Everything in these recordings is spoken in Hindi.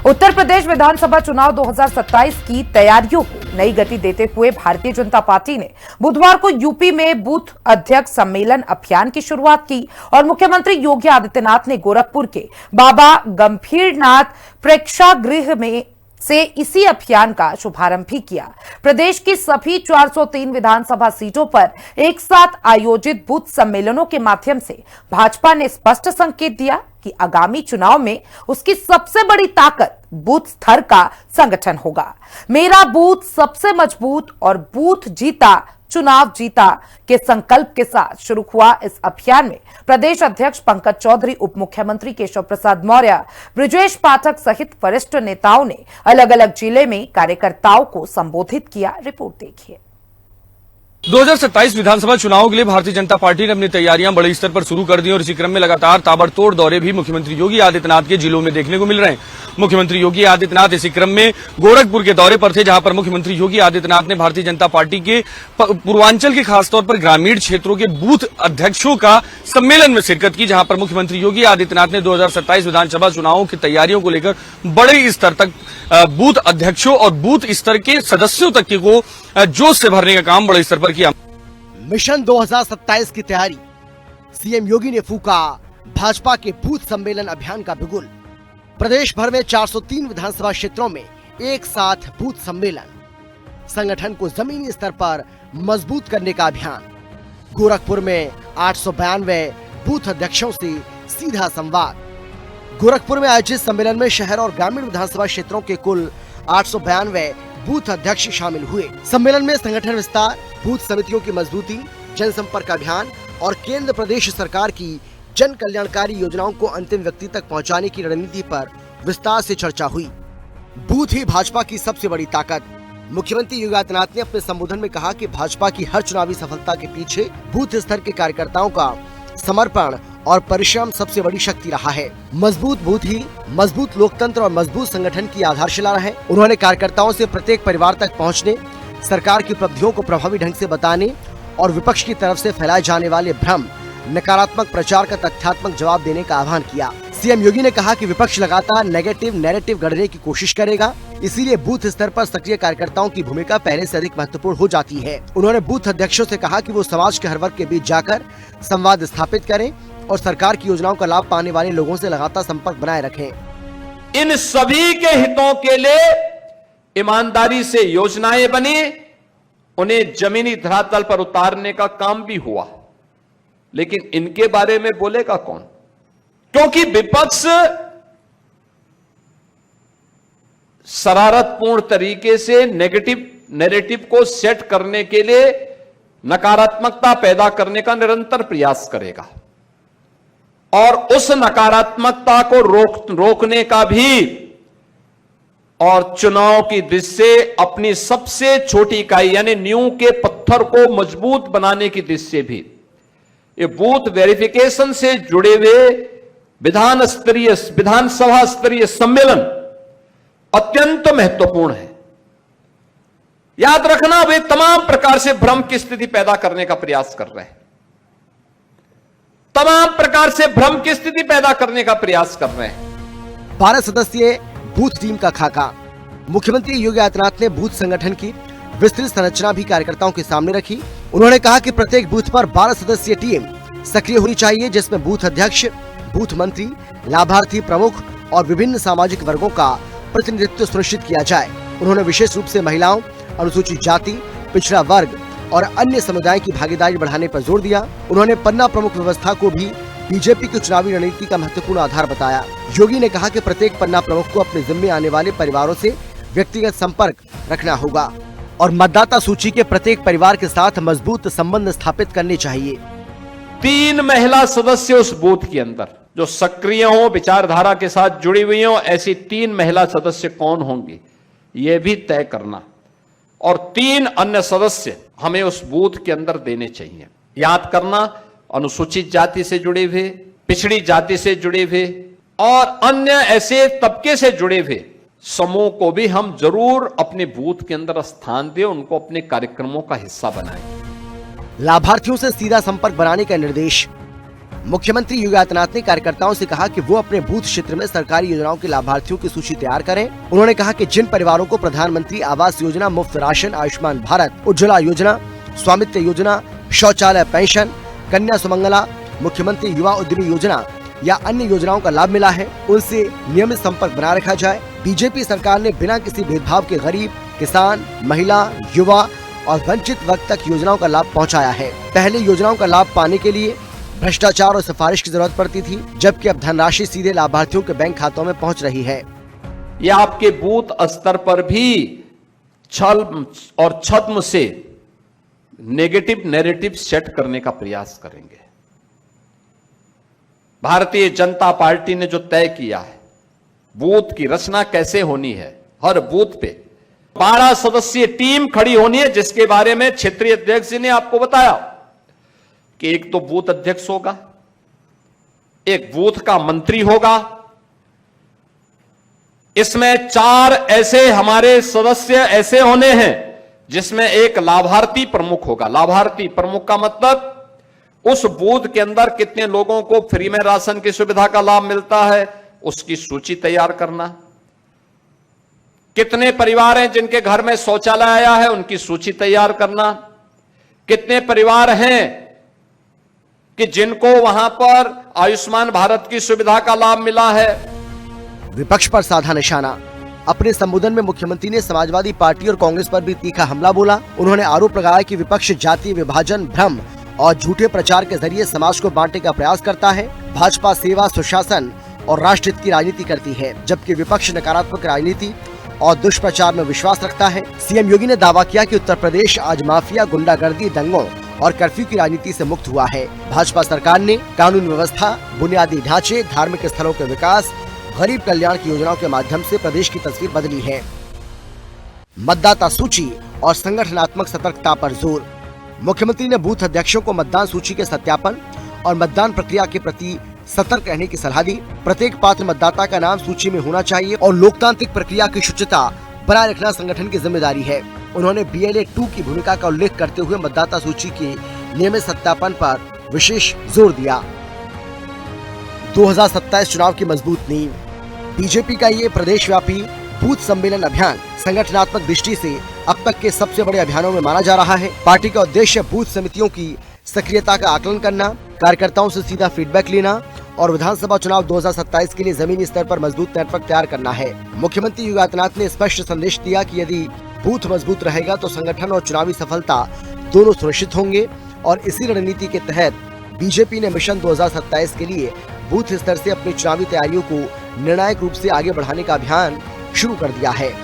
उत्तर प्रदेश विधानसभा चुनाव 2027 की तैयारियों को नई गति देते हुए भारतीय जनता पार्टी ने बुधवार को यूपी में बूथ अध्यक्ष सम्मेलन अभियान की शुरुआत की और मुख्यमंत्री योगी आदित्यनाथ ने गोरखपुर के बाबा गंभीरनाथ प्रेक्षागृह में से इसी अभियान का शुभारंभ भी किया। प्रदेश की सभी 403 विधानसभा सीटों पर एक साथ आयोजित बूथ सम्मेलनों के माध्यम से भाजपा ने स्पष्ट संकेत दिया कि आगामी चुनाव में उसकी सबसे बड़ी ताकत बूथ स्तर का संगठन होगा। मेरा बूथ सबसे मजबूत और बूथ जीता चुनाव जीता के संकल्प के साथ शुरू हुआ इस अभियान में प्रदेश अध्यक्ष पंकज चौधरी, उप मुख्यमंत्री केशव प्रसाद मौर्य, ब्रिजेश पाठक सहित वरिष्ठ नेताओं ने अलग अलग जिले में कार्यकर्ताओं को संबोधित किया। रिपोर्ट देखिए। 2027 विधानसभा चुनाव के लिए भारतीय जनता पार्टी ने अपनी तैयारियां बड़े स्तर पर शुरू कर दी और इसी क्रम में लगातार ताबड़तोड़ दौरे भी मुख्यमंत्री योगी आदित्यनाथ के जिलों में देखने को मिल रहे हैं। मुख्यमंत्री योगी आदित्यनाथ इसी क्रम में गोरखपुर के दौरे पर थे, जहां पर मुख्यमंत्री योगी आदित्यनाथ ने भारतीय जनता पार्टी के पूर्वांचल के खासतौर पर ग्रामीण क्षेत्रों के बूथ अध्यक्षों का सम्मेलन में शिरकत की, जहां पर मुख्यमंत्री योगी आदित्यनाथ ने 2027 विधानसभा चुनावों की तैयारियों को लेकर बड़े स्तर तक बूथ अध्यक्षों और बूथ स्तर के सदस्यों तक को जोश से भरने का काम बड़े स्तर पर किया। मिशन 2027 की तैयारी, सीएम योगी ने फूका भाजपा के बूथ सम्मेलन अभियान का बिगुल। प्रदेश भर में 403 विधानसभा क्षेत्रों में एक साथ बूथ सम्मेलन, संगठन को जमीनी स्तर पर मजबूत करने का अभियान। गोरखपुर में 892 बूथ अध्यक्षों से सीधा संवाद। गोरखपुर में आयोजित सम्मेलन में शहर और ग्रामीण विधानसभा क्षेत्रों के कुल 892 बूथ अध्यक्ष शामिल हुए। सम्मेलन में संगठन विस्तार, बूथ समितियों की मजबूती, जनसंपर्क अभियान और केंद्र प्रदेश सरकार की जन कल्याणकारी योजनाओं को अंतिम व्यक्ति तक पहुंचाने की रणनीति पर विस्तार से चर्चा हुई। बूथ ही भाजपा की सबसे बड़ी ताकत। मुख्यमंत्री योगी आदित्यनाथ ने अपने संबोधन में कहा कि भाजपा की हर चुनावी सफलता के पीछे बूथ स्तर के कार्यकर्ताओं का समर्पण और परिश्रम सबसे बड़ी शक्ति रहा है। मजबूत बूथ ही मजबूत लोकतंत्र और मजबूत संगठन की आधारशिला रहे। उन्होंने कार्यकर्ताओं से प्रत्येक परिवार तक पहुंचने, सरकार की उपलब्धियों को प्रभावी ढंग से बताने और विपक्ष की तरफ से फैलाए जाने वाले भ्रम, नकारात्मक प्रचार का तथ्यात्मक जवाब देने का आह्वान किया। सीएम योगी ने कहा कि विपक्ष लगातार नेगेटिव नैरेटिव गढ़ने की कोशिश करेगा, इसीलिए बूथ स्तर पर सक्रिय कार्यकर्ताओं की भूमिका पहले से अधिक महत्वपूर्ण हो जाती है। उन्होंने बूथ अध्यक्षों से कहा कि वो समाज के हर वर्ग के बीच जाकर संवाद स्थापित करें और सरकार की योजनाओं का लाभ पाने वाले लोगों से लगातार संपर्क बनाए रखें। इन सभी के हितों के लिए ईमानदारी से योजनाएं बनी, उन्हें जमीनी धरातल पर उतारने का काम भी हुआ, लेकिन इनके बारे में बोलेगा कौन? क्योंकि विपक्ष शरारतपूर्ण तरीके से नेगेटिव नैरेटिव को सेट करने के लिए नकारात्मकता पैदा करने का निरंतर प्रयास करेगा और उस नकारात्मकता को रोकने का भी और चुनाव की दृष्टि से अपनी सबसे छोटी इकाई यानी नींव के पत्थर को मजबूत बनाने की दृष्टि से भी ये बूथ वेरिफिकेशन से जुड़े हुए विधानसभा स्तरीय सम्मेलन अत्यंत महत्वपूर्ण है। याद रखना, वे तमाम प्रकार से भ्रम की स्थिति पैदा करने का प्रयास कर रहे हैं, तमाम प्रकार से भ्रम की स्थिति पैदा करने का प्रयास कर रहे हैं। 12 सदस्यीय बूथ टीम का खाका। मुख्यमंत्री योगी आदित्यनाथ ने बूथ संगठन की विस्तृत संरचना भी कार्यकर्ताओं के सामने रखी। उन्होंने कहा कि प्रत्येक बूथ पर 12 सदस्यीय टीम सक्रिय होनी चाहिए, जिसमें बूथ अध्यक्ष, बूथ मंत्री, लाभार्थी प्रमुख और विभिन्न सामाजिक वर्गों का प्रतिनिधित्व सुनिश्चित किया जाए। उन्होंने विशेष रूप से महिलाओं, अनुसूचित जाति, पिछड़ा वर्ग और अन्य समुदाय की भागीदारी बढ़ाने पर जोर दिया। उन्होंने पन्ना प्रमुख व्यवस्था को भी बीजेपी की चुनावी रणनीति का महत्वपूर्ण आधार बताया। योगी ने कहा कि प्रत्येक पन्ना प्रमुख को अपने जिम्मे आने वाले परिवारों से व्यक्तिगत संपर्क रखना होगा और मतदाता सूची के प्रत्येक परिवार के साथ मजबूत संबंध स्थापित करने चाहिए। 3 महिला सदस्य उस बूथ के अंदर जो सक्रिय हो, विचारधारा के साथ जुड़ी हुई हो, ऐसी 3 महिला सदस्य कौन होंगी यह भी तय करना और 3 अन्य सदस्य हमें उस बूथ के अंदर देने चाहिए। याद करना, अनुसूचित जाति से जुड़े हुए, पिछड़ी जाति से जुड़े हुए और अन्य ऐसे तबके से जुड़े हुए समूह को भी हम जरूर अपने बूथ के अंदर स्थान दें, उनको अपने कार्यक्रमों का हिस्सा बनाएं। लाभार्थियों से सीधा संपर्क बनाने का निर्देश। मुख्यमंत्री योगी आदित्यनाथ ने कार्यकर्ताओं से कहा कि वो अपने बूथ क्षेत्र में सरकारी योजनाओं के लाभार्थियों की सूची तैयार करें। उन्होंने कहा कि जिन परिवारों को प्रधानमंत्री आवास योजना, मुफ्त राशन, आयुष्मान भारत, उज्ज्वला योजना, स्वामित्व योजना, शौचालय पेंशन, कन्या सुमंगला, मुख्यमंत्री युवा उद्यमी योजना या अन्य योजनाओं का लाभ मिला है, उनसे नियमित संपर्क बना रखा जाए। बीजेपी सरकार ने बिना किसी भेदभाव के गरीब, किसान, महिला, युवा और वंचित वर्ग तक योजनाओं का लाभ पहुंचाया है। पहले योजनाओं का लाभ पाने के लिए भ्रष्टाचार और सिफारिश की जरूरत पड़ती थी, जबकि अब धनराशि सीधे लाभार्थियों के बैंक खातों में पहुंच रही है। ये आपके बूथ स्तर पर भी छल और छद्म से नेगेटिव नैरेटिव सेट करने का प्रयास करेंगे। भारतीय जनता पार्टी ने जो तय किया है बूथ की रचना कैसे होनी है, हर बूथ पे 12 सदस्यीय टीम खड़ी होनी है, जिसके बारे में क्षेत्रीय अध्यक्ष जी ने आपको बताया कि एक तो बूथ अध्यक्ष होगा, एक बूथ का मंत्री होगा, इसमें 4 ऐसे हमारे सदस्य ऐसे होने हैं जिसमें एक लाभार्थी प्रमुख होगा। लाभार्थी प्रमुख का मतलब उस बूथ के अंदर कितने लोगों को फ्री में राशन की सुविधा का लाभ मिलता है उसकी सूची तैयार करना, कितने परिवार हैं जिनके घर में शौचालय आया है उनकी सूची तैयार करना, कितने परिवार हैं कि जिनको वहां पर आयुष्मान भारत की सुविधा का लाभ मिला है। विपक्ष पर साधा निशाना। अपने संबोधन में मुख्यमंत्री ने समाजवादी पार्टी और कांग्रेस पर भी तीखा हमला बोला। उन्होंने आरोप लगाया कि विपक्ष जातीय विभाजन, भ्रम और झूठे प्रचार के जरिए समाज को बांटने का प्रयास करता है। भाजपा सेवा, सुशासन और राष्ट्रहित की राजनीति करती है, जबकि विपक्ष नकारात्मक राजनीति और दुष्प्रचार में विश्वास रखता है। सीएम योगी ने दावा किया कि उत्तर प्रदेश आज माफिया, गुंडागर्दी, दंगों और कर्फ्यू की राजनीति से मुक्त हुआ है। भाजपा सरकार ने कानून व्यवस्था, बुनियादी ढांचे, धार्मिक स्थलों के विकास, गरीब कल्याण की योजनाओं के माध्यम से प्रदेश की तस्वीर बदली है। मतदाता सूची और संगठनात्मक सतर्कता पर जोर। मुख्यमंत्री ने बूथ अध्यक्षों को मतदान सूची के सत्यापन और मतदान प्रक्रिया के प्रति सतर्क रहने की सलाह दी। प्रत्येक पात्र मतदाता का नाम सूची में होना चाहिए और लोकतांत्रिक प्रक्रिया की शुचिता बनाए रखना संगठन की जिम्मेदारी है। उन्होंने BLA 2 की भूमिका का उल्लेख करते हुए मतदाता सूची के नियमित सत्यापन पर विशेष जोर दिया। 2027 चुनाव की मजबूत नींव। बीजेपी का ये प्रदेश व्यापी बूथ सम्मेलन अभियान संगठनात्मक दृष्टि से अब तक के सबसे बड़े अभियानों में माना जा रहा है। पार्टी का उद्देश्य बूथ समितियों की सक्रियता का आकलन करना, कार्यकर्ताओं से सीधा फीडबैक लेना और विधानसभा चुनाव 2027 के लिए जमीनी स्तर पर मजबूत नेटवर्क तैयार करना है। मुख्यमंत्री योगी आदित्यनाथ ने स्पष्ट संदेश दिया कि यदि बूथ मजबूत रहेगा तो संगठन और चुनावी सफलता दोनों सुनिश्चित होंगे और इसी रणनीति के तहत बीजेपी ने मिशन 2027 के लिए बूथ स्तर से अपनी चुनावी तैयारियों को निर्णायक रूप से आगे बढ़ाने का अभियान शुरू कर दिया है।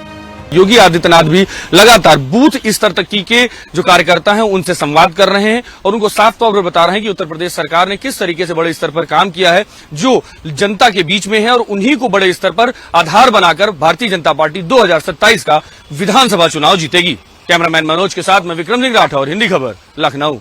योगी आदित्यनाथ भी लगातार बूथ स्तर तक के जो कार्यकर्ता हैं उनसे संवाद कर रहे हैं और उनको साफ तौर पर बता रहे हैं कि उत्तर प्रदेश सरकार ने किस तरीके से बड़े स्तर पर काम किया है, जो जनता के बीच में है, और उन्हीं को बड़े स्तर पर आधार बनाकर भारतीय जनता पार्टी 2027 का विधानसभा चुनाव जीतेगी। कैमरामैन मनोज के साथ मैं विक्रम सिंह राठौर, हिंदी खबर, लखनऊ।